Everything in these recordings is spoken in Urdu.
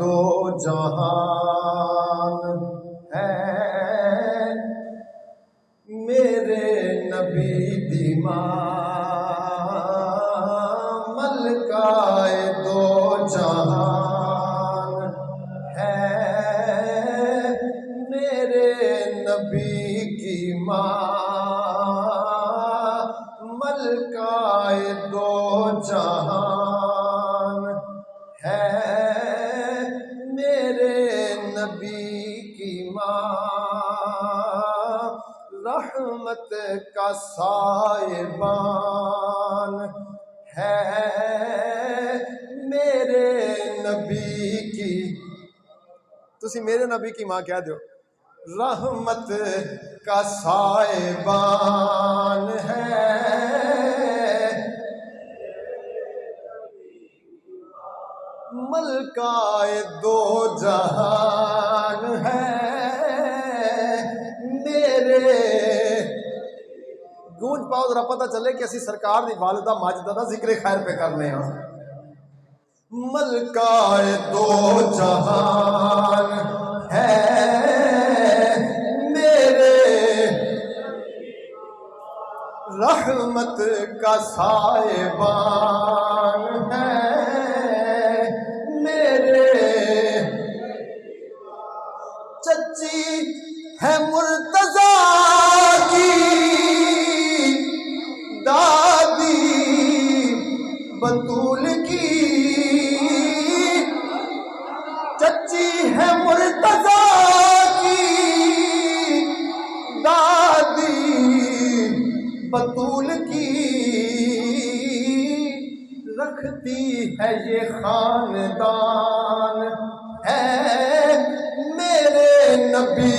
دو جہان ہے میرے نبی دی ماں ملکہ دو جہان ہے میرے نبی کی ماں ملکہ دو جہان ہے میرے نبی کی ماں رحمت کا سائبان ہے میرے نبی کی تسی میرے نبی کی ماں کہہ دیو رحمت کا سائبان ہے ملکہ دو جہان ہے میرے گونج پاؤ ذرا پتہ چلے کہ اسی سرکار دی والدہ ماجدہ دا ذکر خیر پہ کرنے ہیں ملکہ دو جہان ہے میرے رحمت کا سائبان ہے میرے چچی ہے مرتضیٰ کی دادی بطول کی چچی ہے مرتضیٰ کی دادی بطول کی رکھتی ہے یہ خاندان ہے میرے نبی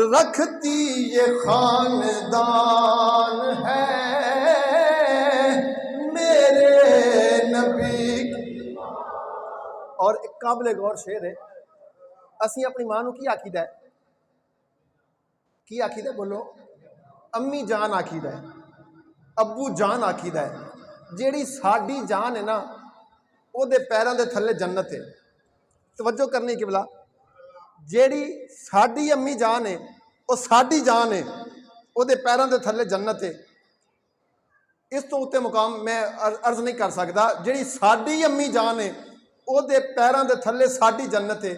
رکھتی یہ خاندان ہے میرے نبی اور ایک قابل غور شعر ہے اسی اپنی ماں نو کی آکھیدہ ہے بولو امی جان آکھیدہ ہے ابو جان آکھیدہ ہے جیڑی ساڈی جان ہے نا او دے پیراں دے تھلے جنت ہے توجہ کرنی قبلہ جیڑی ساڈی امی جان ہے او ساڈی جان ہے او دے پیراں دے تھلے جنت ہے اس تو اتے مقام میں عرض نہیں کر سکتا جیڑی ساڈی امی جان ہے او دے پیراں دے تھلے ساڈی جنت ہے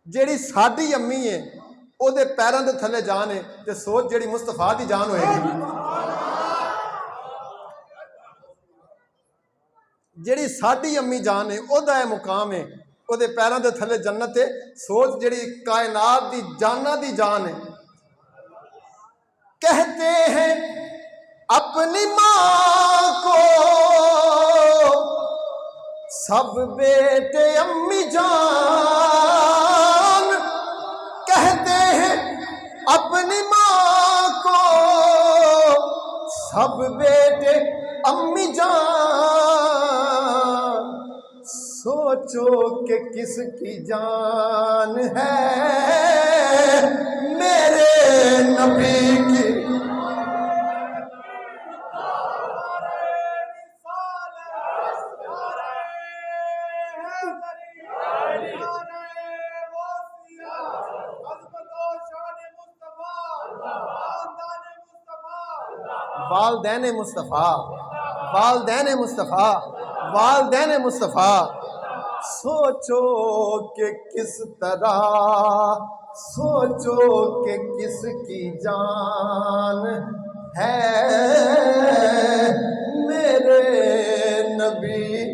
جیڑی ساڈی امی ہے او دے پیراں دے تھلے جان ہے تے سوچ جیڑی مصطفیٰ دی جان ہوئے گی جیڑی ساڈی امی جان ہے او دا مقام ہے او دے پیراں دے تھلے جنت ہے سوچ جیڑی کائنات دی جانہ دی جان ہے کہتے ہیں اپنی ماں کو سب بیٹے امی جان کہتے ہیں اپنی ماں کو سب بیٹے امی جان سوچو کہ کس کی جان ہے میرے نبی کی والدین مصطفیٰ والدین مصطفیٰ والدین مصطفیٰ سوچو کہ کس طرح سوچو کہ کس کی جان ہے میرے نبی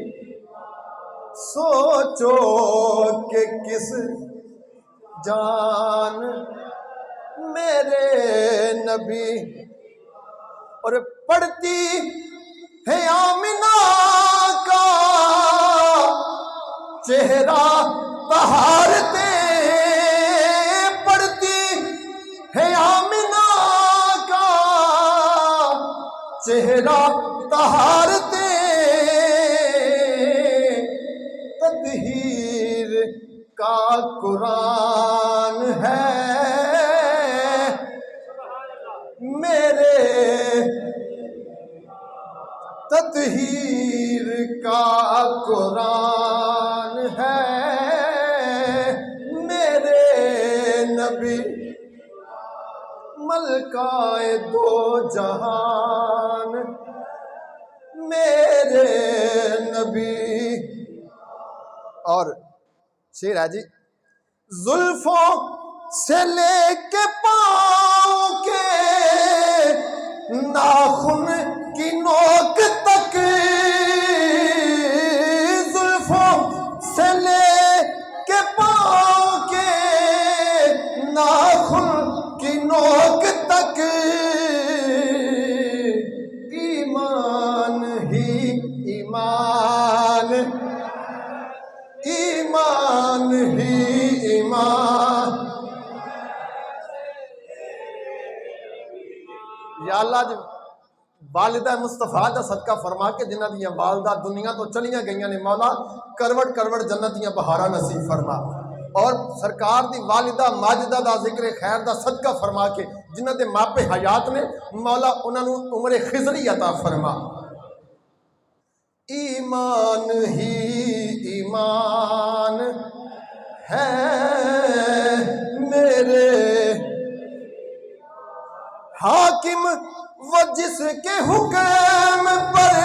سوچو کہ کس جان میرے نبی اور پڑھتی ہے آمنہ کا چہرہ طہارتے پڑھتی ہے آمنہ کا چہرہ طہارتے تطہیر کا قرآن ہے میرے تطہیر کا قرآن ملکائے دو جہان میرے نبی. اور شعر ہے جی. زلفوں سے لے کے پاؤں کے ناخن کی نوک تک، زلفوں سے لے کے پاؤں کے ناخن کی نوک تک، ایمان ہی ایمان، ایمان ہی ایمان. یا اللہ جی والدہ مصطفیٰ دا صدقہ فرما کے جنہ دیاں والدہ دنیا تو چلیاں گئیاں نے مولا کروڑ کروڑ جنت دیاں بہارا نصیب فرما. اور سرکار دی والدہ ماجدہ دا ذکر خیر دا صدقہ فرما کے جنہ دے ماپے حیات نے مولا انہاں نوں عمر خضری عطا فرما. ایمان ہی ایمان ہے میرے حاکم وہ جس کے حکم پر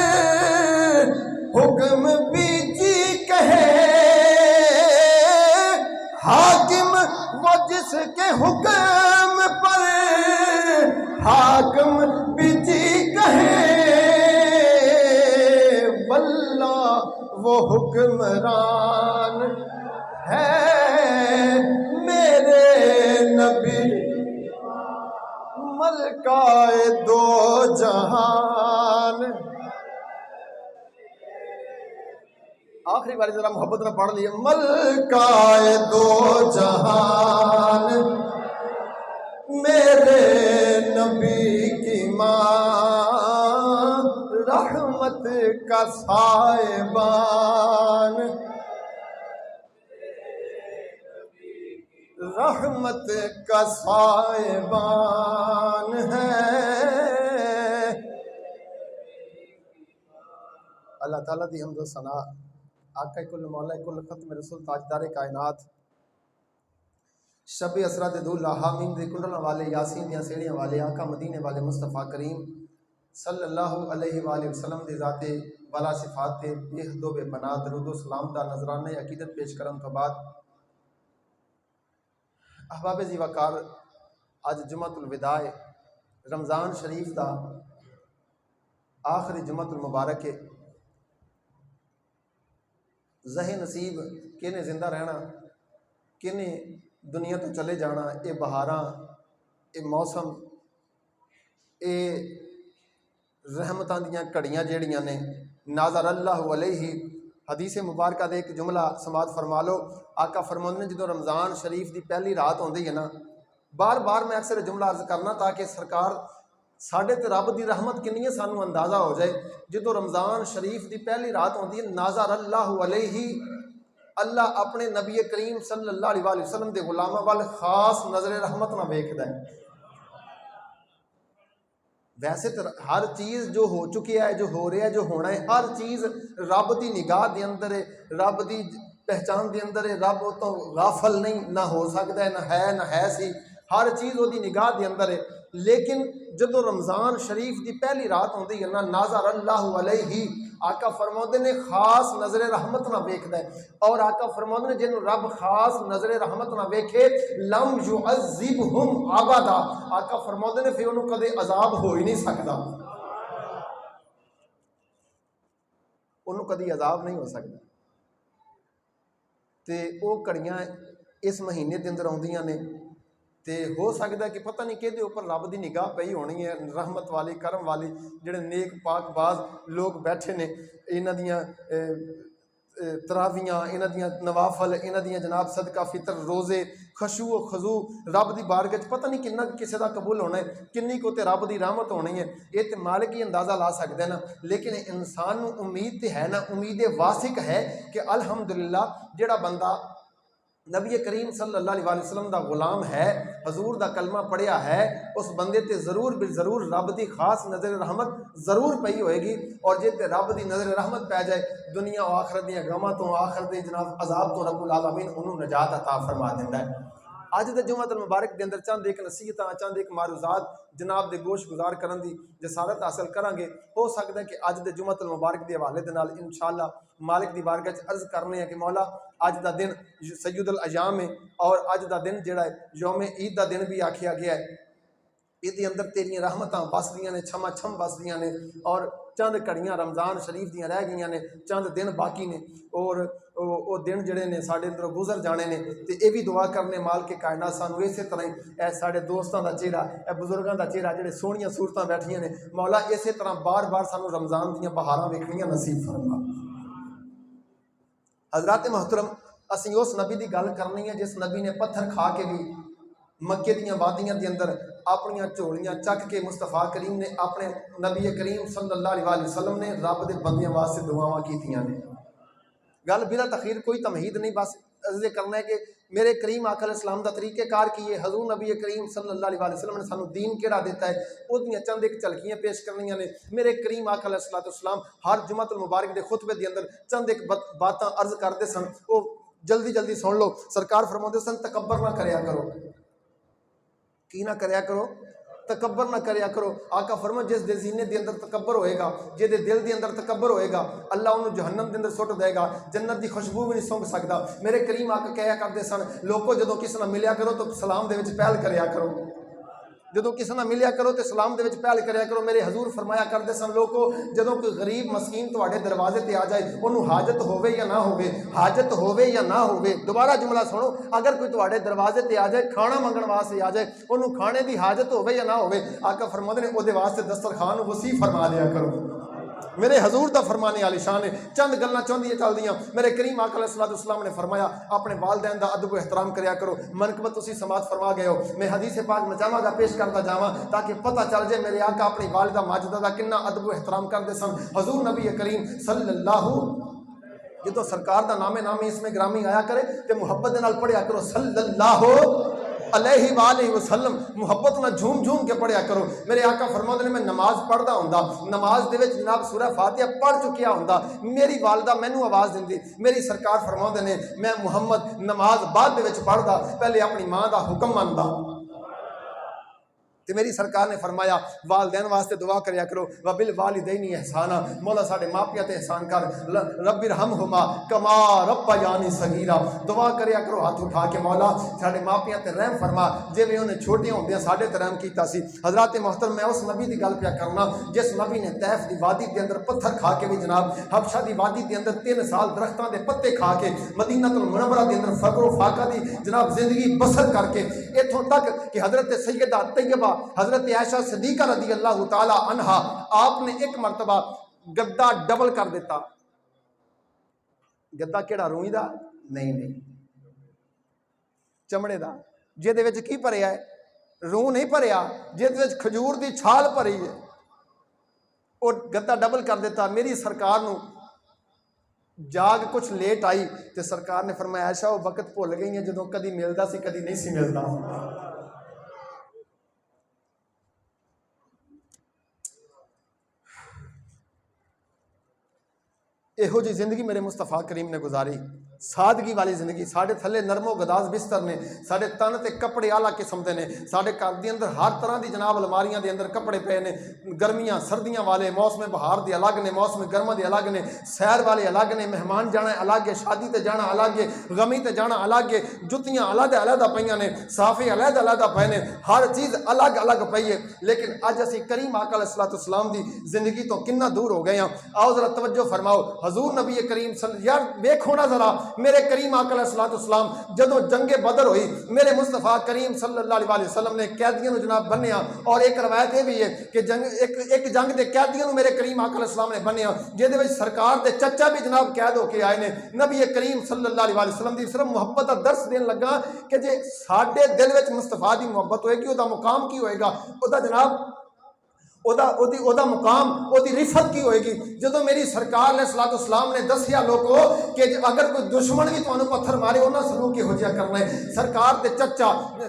حکم بھی جی کہے، حاکم وہ جس کے حکم پر حاکم بھی جی کہے، واللہ وہ حکمران ہے میرے نبی ملکائے دو جہان. آخری بار ذرا محبت میں پڑھ لیے. ملکائے دو جہان میرے نبی کی ماں رحمت کا سائبان، رحمت کا سائبان ہے. اللہ تعالیٰ دی حمد و ثنا آقا کل مولا کل ختم رسول تاجدار کائنات شب اسرا دے دولہ حامین دے کنڈلوں والے یاسین دیاں سیڑیاں والے آقا مدینے والے مصطفیٰ کریم صلی اللہ علیہ وآلہ وسلم دے ذات والا صفات دے بے حد و بے پناہ درود و سلام دا نظرانے عقیدت پیش کرن تو بعد احباب زی وقار آج جمعۃ الوداع رمضان شریف دا آخری جمعۃ المبارک ہے. زہ نصیب کنے زندہ رہنا کنے دنیا تو چلے جانا. اے بہاراں اے موسم اے رحمتاں دیاں کڑیاں جیڑیاں نے ناظر اللہ علیہ حدیث مبارکہ دے ایک جملہ سماعت فرما لو. آقا فرماندے نے جدو رمضان شریف دی پہلی رات ہوندی ہے نا بار بار میں اکثر جملہ عرض کرنا تاکہ سرکار ساڈے تے رب دی رحمت کنی ہے سانو اندازہ ہو جائے. جدو رمضان شریف دی پہلی رات ہوندی ہے ناظر اللہ علیہ اللہ اپنے نبی کریم صلی اللہ علیہ وسلم دے غلاماں وال خاص نظر رحمت نہ ویکھدا ہے. ویسے تو ہر چیز جو ہو چکی ہے جو ہو رہا ہے جو ہونا ہے ہر چیز رب دی نگاہ دے اندر ہے رب دی پہچان دے اندر ہے. رب تو غافل نہیں نہ ہو سکتا ہے نہ ہے سی ہر چیز وہ دی نگاہ دے اندر ہے. لیکن جدو رمضان شریف دی پہلی رات ہوندی ہے نا ناظر اللہ علیہ آقا فرماندے نے خاص نظر رحمت نہ ویکھدا ہے. اور آقا فرماندے نے جن رب خاص نظر رحمت نہ ویکھے لم یعذبہم ابدا آقا فرماندے نے پھر انہوں کدے عذاب ہو ہی نہیں سکتا انہوں کدی عذاب نہیں ہو سکتا. تے وہ کڑیاں اس مہینے دے اندر آندیاں نے تے ہو سکتا ہے کہ پتہ نہیں کہ اوپر رب دی نگاہ پئی ہونی ہے رحمت والی کرم والی جڑے نیک پاک باز لوگ بیٹھے نے انہاں دیاں تراویاں انہاں دیاں نوافل انہاں دیاں جناب صدقہ فطر روزے خشوع و خضوع رب دی بارگاہ پتہ نہیں کنا کسے دا قبول ہونا ہے کنی کو تے رب دی رحمت ہونی ہے. یہ تے مالک ہی اندازہ لا سکدا ہے نا. لیکن انسان نو امید تے ہے نا امید واثق ہے کہ الحمدللہ جڑا بندہ نبی کریم صلی اللہ علیہ وسلم دا غلام ہے حضور دا کلمہ پڑھیا ہے اس بندے تے ضرور بالضرور رب دی خاص نظر رحمت ضرور پئی ہوئے گی. اور جے تے رب دی نظر رحمت پہ جائے دنیا و آخرت دیاں غماں تو آخرت دے جناب عذاب تو رب العالمین انہوں نجات عطا فرما دیندا ہے. اج دے جمعۃ المبارک دے اندر چند ایک نصیحتاں چند ایک معروضات جناب دے گوش گزار کرن دی جسارت حاصل کران گے. ہو سکتا ہے کہ اج دے جمعۃ المبارک دے حوالے دے نال انشاءاللہ مالک دی بارگاہ وچ عرض کرنے ہیں کہ مولا اج دا دن سید الایام ہے اور اج دا دن جڑا ہے یوم عید دا دن بھی آکھیا گیا ہے. یہ اندر تیریاں رحمتاں بسدیاں نے چھما چھم بسدیاں نے اور چند گھڑیاں رمضان شریف دیاں رہ گئیاں نے چند دن باقی نے اور وہ دن جڑے نے ساڈے اندروں گزر جانے نے. تے یہ بھی دعا کرنے مال کے کائنات سانو اسی طرح ہی اے ساڈے دوستاں دا چہرہ اے بزرگاں دا چہرہ جڑے سونیاں صورتاں بیٹھیاں نے مولا اسی طرح بار بار سانو رمضان دیاں بہاراں ویکھنیاں نصیب فرما. حضرات محترم اسی اس نبی دی گل کرنی ہے جس نبی نے پتھر کھا کے بھی مکے دیاں وادیاں دے اندر اپنیاں جھولیاں چک کے مصطفیٰ کریم نے اپنے نبی کریم صلی اللہ علیہ وسلم نے رب دے بندیاں واسطے دعاواں کیتیاں نے. گل بلا تخیر کوئی تمہید نہیں، بس یہ کرنا ہے کہ میرے کریم آقا علیہ السلام دا طریقہ کار کی ہے. حضور نبی کریم صلی اللہ علیہ وسلم نے سانو دین کیڑا دیتا ہے وہ دیاں چند ایک جھلکیاں پیش کرنیاں نے. میرے کریم آقا علیہ السلام ہر جمعۃ المبارک دے خطبے دے اندر چند ایک باتاں عرض کرتے سن، وہ جلدی جلدی سن لو. سرکار فرماتے سن تکبر نہ کریا کرو. کی نہ کریا کرو؟ تکبر نہ کریا کرو. آقا فرما جس دے سینے دے اندر تکبر ہوئے گا، جے دے دل دے اندر تکبر ہوئے گا، اللہ انہوں جہنم دے اندر سٹ دے گا، جنت دی خوشبو بھی نہیں سونگ سکدا. میرے کریم آقا کہیا کرتے سن لوگوں جدوں کسی نہ ملیا کرو تو سلام دے وچ پہل کریا کرو. جدوں کسی نہ ملیا کرو تو سلام دے وچ پہل کریا کرو. میرے حضور فرمایا کرتے سن لوگوں جدوں کوئی غریب مسکین تواڈے دروازے تے آ جائے انہوں حاجت ہوے یا نہ ہوے، حاجت ہوے یا نہ ہوے، دوبارہ جملہ سنو، اگر کوئی تواڈے دروازے تے آ جائے کھانا منگن واسطے آ جائے انہوں کھانے دی حاجت ہوے یا نہ ہوے، آقا فرماتے نے او دے واسطے دسترخوان وسیع فرما دیا کرو. میرے حضور دا فرمانے والی شان ہے. چند گلاں چوندیاں چل دیاں. میرے کریم آقا علیہ السلام نے فرمایا اپنے والدین دا ادب و احترام کریا کرو. منقبت تسی سماعت فرما گئے ہو. میں حدیث پاک میں جاواں گا پیش کرتا جاواں تاکہ پتہ چل جائے میرے آقا اپنی والدہ ماجدہ دا کتنا ادب و احترام کرتے سن. حضور نبی کریم صلی اللہ جدوں سرکار دا نام اس میں گرامی آیا کرے تے محبت دے نال پڑھیا کرو صلی اللہ علیہ وآلہ وسلم. محبت نہ جھوم جھوم کے پڑھیا کرو. میرے آقا فرماتے ہیں میں نماز پڑھدا ہوندا، نماز دے وچ جناب سورہ فاتحہ پڑھ چکیا ہوندا، میری والدہ مینوں آواز دیندی، میری سرکار فرماتے ہیں میں محمد نماز بعد دے وچ پڑھدا پہلے اپنی ماں دا حکم مندا. تے میری سرکار نے فرمایا والدین واسطے دعا کریا کرو وبالوالدین احسانا. مولا ساڈے ماپیاں تے احسان کر، رب ارحمہما کما ربیانی صغیرا. دعا کریا کرو ہاتھ اٹھا کے مولا ساڈے ماپیاں تے رحم فرما جویں انہیں چھوٹیاں ہوندیاں ساڈے تے رحم کیتا سی. حضرات محترم میں اس نبی دی گل پیا کرنا جس نبی نے طیف دی وادی دے اندر پتھر کھا کے بھی جناب حبشہ دی وادی دے اندر 3 سال درختاں دے پتے کھا کے مدینہ المنورہ دے اندر فقر و فاقہ دی جناب زندگی بسر کر کے اتھوں تک کہ حضرت سیدہ طیبہ حضرت عائشہ صدیقہ رضی اللہ تعالی عنہا آپ نے ایک مرتبہ گدا ڈبل کر دیتا. گدا کیڑا روئی دا نہیں چمڑے دا جے دے وچ کی بھریا ہے روح نہیں بھریا جے دے وچ کھجور دی چھال بھری ہے اور گدا ڈبل کر دیتا. میری سرکار نو جاگ کچھ لیٹ آئی تے سرکار نے فرمایا عائشہ وہ وقت بھول گئی ہیں جدوں کدی ملدا سی کدی نہیں سی ملدا. یہو جی زندگی میرے مصطفیٰ کریم نے گزاری، سادگی والی زندگی. ساڈے تھلے نرم و گداز بستر نے، ساڈے تن تے کپڑے اعلیٰ قسم دے نے، ساڈے گھر دے اندر ہر طرح دی جناب الماریاں دے اندر کپڑے پے نے، گرمیاں سردیاں والے، موسم بہار دے الگ نے، موسم گرما دے الگ نے، سیر والے الگ نے، مہمان جانا الگ ہے، شادی تے جانا الگ ہے، غمی تے جانا الگ ہے، جتیاں علیحدہ پیاں نے، صافے علیحدہ پے نے، ہر چیز الگ الگ پئی ہے. لیکن اج اسی کریم آقا علیہ السلام دی زندگی تو کنا دور ہو گئے ہیں. آؤ ذرا توجہ فرماؤ حضور نبی کریم یار ویکھو نا ذرا میرے کریم آقا علیہ السلام جدوں جنگ بدر ہوئی میرے مصطفیٰ کریم صلی اللہ علیہ وسلم نے قیدیوں نے جناب بنیا. اور ایک روایت یہ بھی ہے کہ ایک جنگ دے قیدیوں میرے کریم آقا علیہ السلام نے بنیا جہدے وچ سرکار دے چچا بھی جناب قید ہو کے آئے نے. نبی کریم صلی اللہ علیہ وسلم دی صرف محبت کا درس دین لگا کہ جے ساڈے دل وچ مصطفیٰ دی محبت ہوئے گی وہ دا مقام کی ہوئے گا، وہ دا جناب ਉਹਦਾ ਮੁਕਾਮ, ਉਹਦੀ ਰਿਫਤ ਕੀ ਹੋਏਗੀ। ਜਦੋਂ ਮੇਰੀ ਸਰਕਾਰ ਨੇ ਸਲਾਤੁ ਸਲਾਮ ਨੇ ਦੱਸਿਆ ਲੋਕੋ ਕਿ ਅਗਰ ਕੋਈ ਦੁਸ਼ਮਣ ਵੀ ਤੁਹਾਨੂੰ ਪੱਥਰ ਮਾਰੇ ਉਹਨਾਂ ਸਲੂਕ ਕਿਹੋ ਜਿਹਾ ਕਰਨਾ ਹੈ। ਸਰਕਾਰ ਦੇ ਚਾਚਾ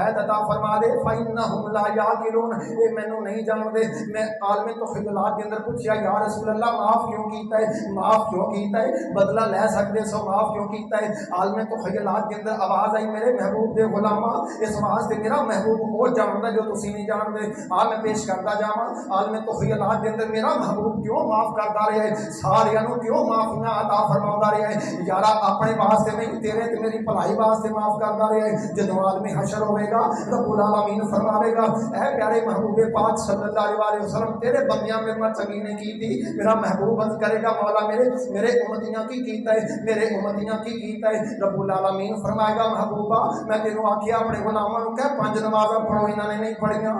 ہدایت عطا فرما دے فإنہم لا یعقلون اے مینوں نہیں جان دے میں عالم تخیلات کے اندر پوچھیا یا رسول اللہ معاف کیوں کیتا ہے معاف کیوں کیتا ہے بدلہ لے سکتے سو معاف کیوں کیتا ہے عالم تخیلات کے اندر آواز آئی میرے محبوب دے غلاماں اس واسطے میرا محبوب وہ جاندا جو تسی نہیں جانتے میں پیش کرتا جاواں عالم تخیلات کے اندر میرا محبوب کیوں معاف کرتا رہا ہے ساریاں نوں کیوں معافیاں عطا فرماوندا رہا ہے یارا اپنے واسطے نہیں تیرے تے میری بھلائی واسطے معاف کرتا رہا ہے جدوں عالم حشر ہوے گا رب العالمین فرماوے گا اے پیارے محبوب پاک صلی اللہ علیہ وسلم تیرے بندیاں میرے نال چنگی نہیں کیتی میرا محبوب عرض کرے گا مولا میرے امتیاں کی کیتا ہے میرے امتیاں کی کیتا ہے رب العالمین فرمائے گا محبوبہ میں تینوں آکھیا اپنے غلاماں نوں کہ 5 نمازاں پڑھو انہاں نے نہیں پڑھیاں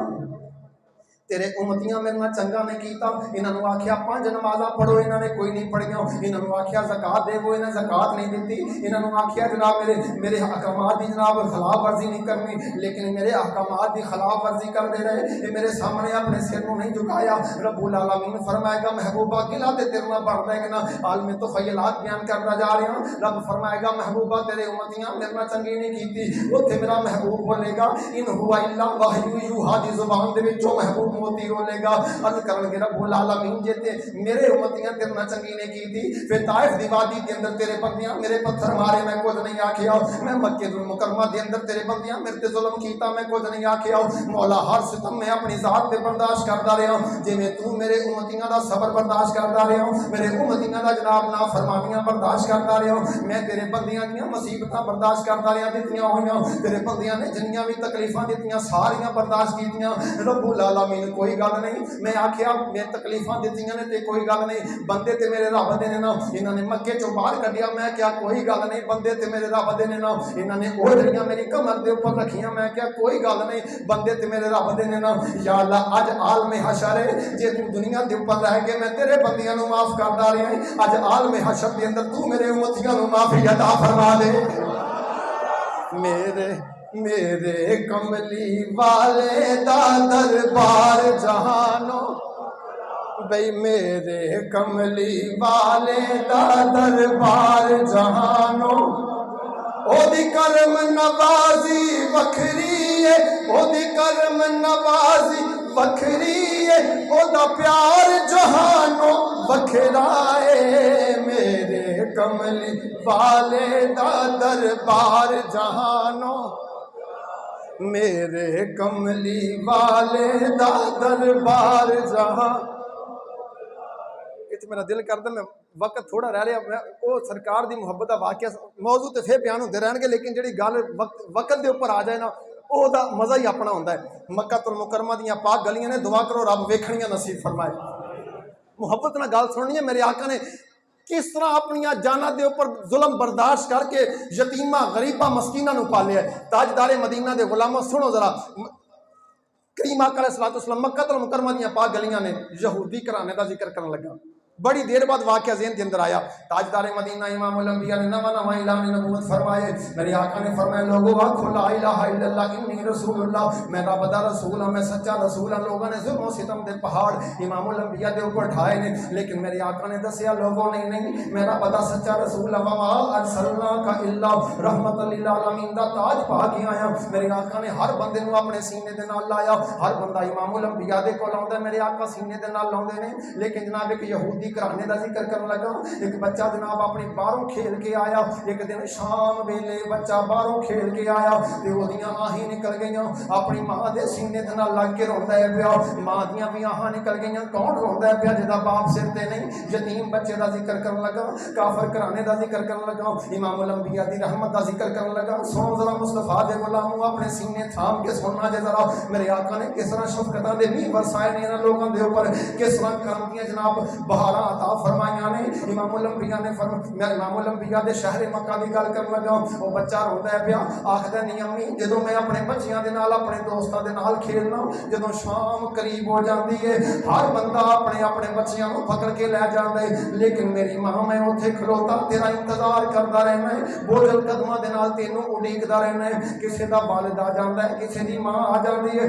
تیرے امتیاں میرے نال چنگا نہیں کیتا انہاں نوں آکھیا 5 نمازاں پڑھو انہاں نے کوئی نہیں پڑھیاں انہاں نوں آکھیا زکات دے وہ انہاں زکات نہیں دتی انہاں نوں آکھیا جناب میرے احکامات دی جناب خلاف ورزی نہیں کرنی لیکن میرے احکامات دی خلاف ورزی کرتے رہے یہ میرے سامنے اپنے سر کو نہیں جھکایا رب العالمین فرمائے گا محبوبہ گلا تے تیرے نال بڑھدا ہے کہ نا عالم تخیلات بیان کرتا جا رہا ہوں رب فرمائے گا محبوبہ تیرے امتیاں میرے نال چنگی نہیں کیتی اوتھے میرا محبوب بولے گا ان ہوا الا وحی یوحا دی زبان دے وچوں محبوب موتی رولے گا عرض کرن گے رب العالمین جے تے میرے امتیاں تیرے نال چنگی نہیں کیتی پھر طائف دی وادی دے اندر تیرے بندیاں میرے پتھر مارے میں کچھ نہیں آکھیا میں مکے المکرمہ دے اندر تیرے بندیاں میرے تے ظلم کیتا میں کچھ نہیں آکھیا مولا ہر ستم میں اپنی ذات تے برداشت کردا رہا جویں تو میرے امتیاں دا صبر برداشت کردا رہا میرے امتیاں دا جناب نافرمانیاں برداشت کردا رہا میں تیرے بندیاں دیاں مصیبتاں برداشت کردا رہا دتیاں ہویاں تیرے بندیاں نے جنیاں بھی تکلیفاں دتیاں ساریاں برداشت کیتیاں رب العالمین کوئی گل نہیں میں آکھیا میں تکلیفاں دتیاں نے تے کوئی گل نہیں بندے تے میرے رب دے نے نا انہاں نے مکے چوں باہر کڈیا میں کیا کوئی گل نہیں بندے تے میرے رب دے نے نا انہاں نے اوڑھیاں میری کمر دے اوپر رکھیاں میں کیا کوئی گل نہیں بندے تے میرے رب دے نے نا یا اللہ اج عالم حشر ہے جے تو دنیا دے اوپر رہ کے میں تیرے بندیاں نوں معاف کردا رہا ہوں اج عالم حشر دے اندر تو میرے امتیاں نوں معافی عطا فرما دے میرے کملی والے دا دربار جہانو بھئی میرے کملی والے دا دربار جہانو او دی کرم نوازی وکھری ہے او دی کرم نوازی وکھری ہے او دا پیار جہانو وکھرا ہے میرے کملی والے دا دربار جہانو میرے کملی والے دا دربار جہاں میرا دل کرتا میں وقت تھوڑا رہ رہا وہ سرکار دی محبت کا واقعہ موضوع تے پھر بیان ہوتے رہن گے لیکن جڑی گل وقت دے اوپر آ جائے نا وہ دا مزہ ہی اپنا ہوتا ہے مکہ المکرمہ دیاں پاک گلیاں نے دعا کرو رب ویکھنیاں نصیب فرمائے محبت نہ گل سننی ہے میرے آقا نے کس طرح اپنی جاناں دے اوپر ظلم برداشت کر کے یتیماں غریباں مسکیناں نوں پالیا ہے تاجدار مدینہ دے غلاموں سنو ذرا کریم آقا علیہ السلام مکہ المکرمہ دیاں پاک گلیاں نے یہودی گھرانے دا ذکر کرن لگا بڑی دیر بعد واقعہ ذہن کے اندر آیا تاجدار مدینہ امام الانبیاء نے نواں اعلان نبوت فرمائے میرے آقا نے فرمایا لوگوں آکھو لا الہ الا اللہ انی رسول اللہ میں رب دا رسول ہوں میں سچا رسول ہوں لوگوں نے ظلم و ستم دے پہاڑ امام الانبیاء دے اوپر ڈھائے نے لیکن میرے آقا نے دسیا لوگوں نہیں میں رب دا سچا رسول ہوں وما ارسلناک الا رحمت للعالمین دا تاج پا کے آیا میرے آقا نے ہر بندے نوں اپنے سینے دے نال لایا ہر بندہ امام الانبیاء دے کول آوندا میرے آقا سینے دے نال لاوندے نے لیکن جناب ایک یہودی کرانے دا ذکر کرن لگا ایک بچہ جناب اپنی باہروں کھیل کے آیا ایک دن شام ویلے بچہ باہروں کھیل کے آیا تے اودیاں آہیں نکل گئیاں اپنی ماں دے سینے دے نال لگ کے روندا ہے پیا ماں دیاں بھی آہیں نکل گئیاں کون روندا ہے پیا جدا باپ سر تے نہیں یتیم بچے دا ذکر کرن لگا کافر کرانے دا ذکر کرن لگا امام الانبیاء دی رحمت دا ذکر کرن لگا سن ذرا مصطفیٰ دے غلاموں اپنے سینے تھام کے سننا جے ذرا میرے آقا نے کس طرح شفقتاں دے میہ برسائے نے انہاں لوگاں دے اوپر کس طرح کرم دیاں جناب بہاراں عطا فرمائیاں نے امام الانبیاء نے میں امام الانبیاء دے شہر مکہ دی گل کرن لگا وہ بچہ روندا ہے پیا آکھدا نہیں امی جدوں میں اپنے بچیاں دے نال اپنے دوستاں دے نال کھیلنا جدوں شام قریب ہو جاندی ہے ہر بندہ اپنے اپنے بچیاں نوں پکڑ کے لے جاندا ہے لیکن میری ماں میں اوتھے کھلوتا تیرا انتظار کردا رہنا ہے بوجھل قدماں دے نال تینوں اڈیکدا رہنا ہے کسے دا والد آ جاندا ہے کسے دی ماں آ جاندی ہے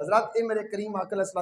حضرات یہ میرے کریم آقا علیہ الصلوۃ